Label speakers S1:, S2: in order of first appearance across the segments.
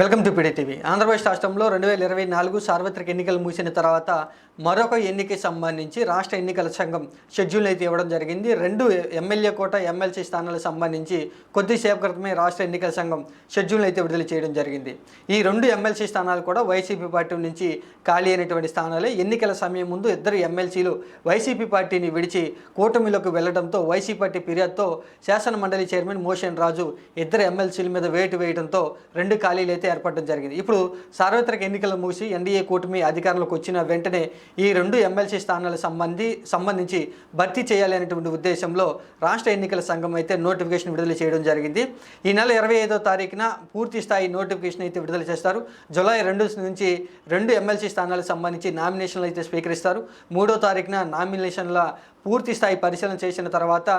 S1: Welcome to PDTV. Andhra Pradesh రాష్ట్రంలో 2024 సార్వత్రిక ఎన్నికలు ముగిసిన తర్వాత మరొక ఎన్నికకి సంబంధించి రాష్ట్ర ఎన్నికల సంఘం షెడ్యూల్ అయితే ఇవ్వడం జరిగింది. 2 ఎమ్మెల్యే కోట ఎమ్మెల్సీ స్థానాలకు సంబంధించి కొద్దిసేపు క్రితమే రాష్ట్ర ఎన్నికల సంఘం షెడ్యూల్ అయితే విడుదల చేయడం జరిగింది. ఈ 2 ఎమ్మెల్సీ స్థానాలు కూడా వైసీపీ పార్టీ నుంచి ఖాళీ అయినటువంటి స్థానాలే. ఎన్నికల సమయం ముందు 2 ఎమ్మెల్సీలు వైసీపీ పార్టీని విడిచి కూటమిలోకి వెళ్లడంతో వైసీపీ పార్టీ ఫిర్యాదుతో శాసన మండలి చైర్మన్ మోషన్ రాజు 2 ఎమ్మెల్సీల మీద వేటు వేయడంతో 2 ఖాళీలు ఏర్పడడం జరిగింది. ఇప్పుడు సార్వత్రిక ఎన్నికలు ముగిసి ఎన్డీఏ కూటమి అధికారంలోకి వచ్చిన వెంటనే ఈ 2 ఎమ్మెల్సీ స్థానాలకు సంబంధించి భర్తీ చేయాలి అనేటువంటి ఉద్దేశంలో రాష్ట్ర ఎన్నికల సంఘం అయితే నోటిఫికేషన్ విడుదల చేయడం జరిగింది. ఈ నెల 25వ తారీఖున పూర్తి స్థాయి నోటిఫికేషన్ అయితే విడుదల చేస్తారు. జూలై 2 నుంచి 2 ఎమ్మెల్సీ స్థానాలకు సంబంధించి నామినేషన్లు అయితే స్వీకరిస్తారు. 3వ తారీఖున నామినేషన్ల పూర్తి స్థాయి పరిశీలన చేసిన తర్వాత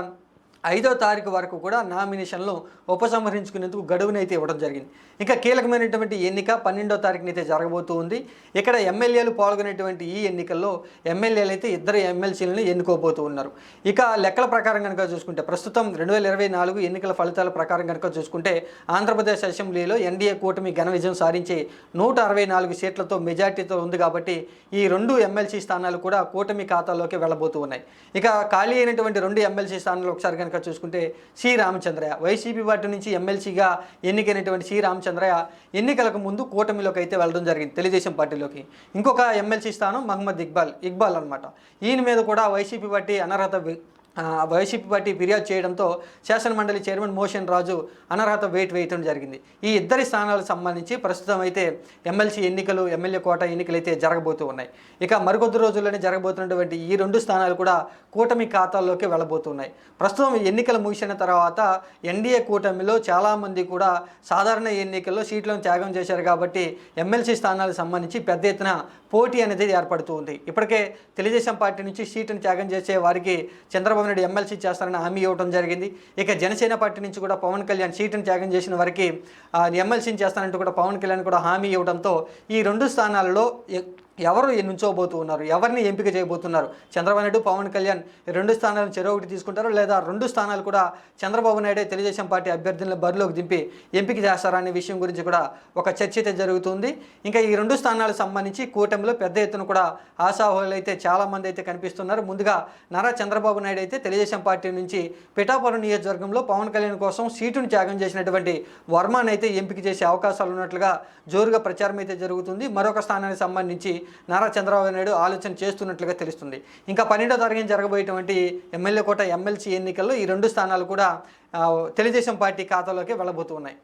S1: 5వ తారీఖు వరకు కూడా నామినేషన్లు ఉపసంహరించుకునేందుకు గడువునైతే ఇవ్వడం జరిగింది. ఇంకా కీలకమైనటువంటి ఎన్నిక 12వ తారీఖునైతే జరగబోతూ ఉంది. ఇక్కడ ఎమ్మెల్యేలు పాల్గొనేటువంటి ఈ ఎన్నికల్లో ఎమ్మెల్యేలు అయితే 2 ఎమ్మెల్సీలను ఎన్నుకోబోతూ ఉన్నారు. ఇక లెక్కల ప్రకారం కనుక చూసుకుంటే ప్రస్తుతం 2024 ఎన్నికల ఫలితాల ప్రకారం కనుక చూసుకుంటే ఆంధ్రప్రదేశ్ అసెంబ్లీలో ఎన్డీఏ కూటమి ఘన విజయం సాధించి 164 సీట్లతో మెజార్టీతో ఉంది కాబట్టి ఈ 2 ఎమ్మెల్సీ స్థానాలు కూడా కూటమి ఖాతాలోకి వెళ్ళబోతూ ఉన్నాయి. ఇక ఖాళీ అయినటువంటి 2 ఎమ్మెల్సీ స్థానాలు ఒకసారి కనుక చూసుకుంటే సి రామచంద్రయ్య వైసీపీ పార్టీ నుంచి ఎమ్మెల్సీగా ఎన్నికైనటువంటి సి రామచంద్రయ్య ఎన్నికలకు ముందు కూటమిలోకి అయితే వెళ్ళడం జరిగింది, తెలుగుదేశం పార్టీలోకి. ఇంకొక ఎమ్మెల్సీ స్థానం మహమ్మద్ ఇక్బాల్ అనమాట. ఈయన మీద కూడా వైసీపీ పార్టీ ఫిర్యాదు చేయడంతో శాసనమండలి చైర్మన్ మోషన్ రాజు అనర్హత వేయటం జరిగింది. ఈ 2 స్థానాలకు సంబంధించి ప్రస్తుతం అయితే ఎమ్మెల్సీ ఎన్నికలు ఎమ్మెల్యే కోట ఎన్నికలు అయితే జరగబోతూ ఉన్నాయి. ఇక మరికొద్ది రోజుల్లోనే జరగబోతున్నటువంటి ఈ 2 స్థానాలు కూడా కూటమి ఖాతాల్లోకి వెళ్ళబోతున్నాయి. ప్రస్తుతం ఎన్నికలు ముగిసిన తర్వాత ఎన్డీఏ కూటమిలో చాలామంది కూడా సాధారణ ఎన్నికల్లో సీట్లను త్యాగం చేశారు కాబట్టి ఎమ్మెల్సీ స్థానాలకు సంబంధించి పెద్ద ఎత్తున పోటీ అనేది ఏర్పడుతూ ఉంది. ఇప్పటికే తెలుగుదేశం పార్టీ నుంచి సీటును త్యాగం చేసే వారికి చంద్రబాబు నాయుడు ఎమ్మెల్సీ చేస్తారని హామీ ఇవ్వడం జరిగింది. ఇక జనసేన పార్టీ నుంచి కూడా పవన్ కళ్యాణ్ సీటును త్యాగం చేసిన వారికి ఎమ్మెల్సీని చేస్తానంటూ కూడా పవన్ కళ్యాణ్ కూడా హామీ ఇవ్వడంతో ఈ 2 స్థానాలలో ఎవరు నుంచోబోతూ ఉన్నారు, ఎవరిని ఎంపిక చేయబోతున్నారు, చంద్రబాబు నాయుడు పవన్ కళ్యాణ్ 2 స్థానాలను చెరొకటి తీసుకుంటారు లేదా 2 స్థానాలు కూడా చంద్రబాబు నాయుడే తెలుగుదేశం పార్టీ అభ్యర్థులను బరిలోకి దింపి ఎంపిక చేస్తారా అనే విషయం గురించి కూడా ఒక చర్చ అయితే జరుగుతుంది. ఇంకా ఈ 2 స్థానాలకు సంబంధించి కూటమిలో పెద్ద ఎత్తున కూడా ఆశావాహులు అయితే చాలామంది అయితే కనిపిస్తున్నారు. ముందుగా నారా చంద్రబాబు నాయుడు అయితే తెలుగుదేశం పార్టీ నుంచి పిఠాపురం నియోజకవర్గంలో పవన్ కళ్యాణ్ కోసం సీటును త్యాగం చేసినటువంటి వర్మను అయితే ఎంపిక చేసే అవకాశాలు ఉన్నట్లుగా జోరుగా ప్రచారం అయితే జరుగుతుంది. మరొక స్థానానికి సంబంధించి నారా చంద్రబాబు నాయుడు ఆలోచన చేస్తున్నట్లుగా తెలుస్తుంది. ఇంకా 12వ తారీఖున జరగబోయేటువంటి ఎమ్మెల్యే కోట ఎమ్మెల్సీ ఎన్నికల్లో ఈ 2 స్థానాలు కూడా తెలుగుదేశం పార్టీ ఖాతాలోకి వెళ్ళబోతూ ఉన్నాయి.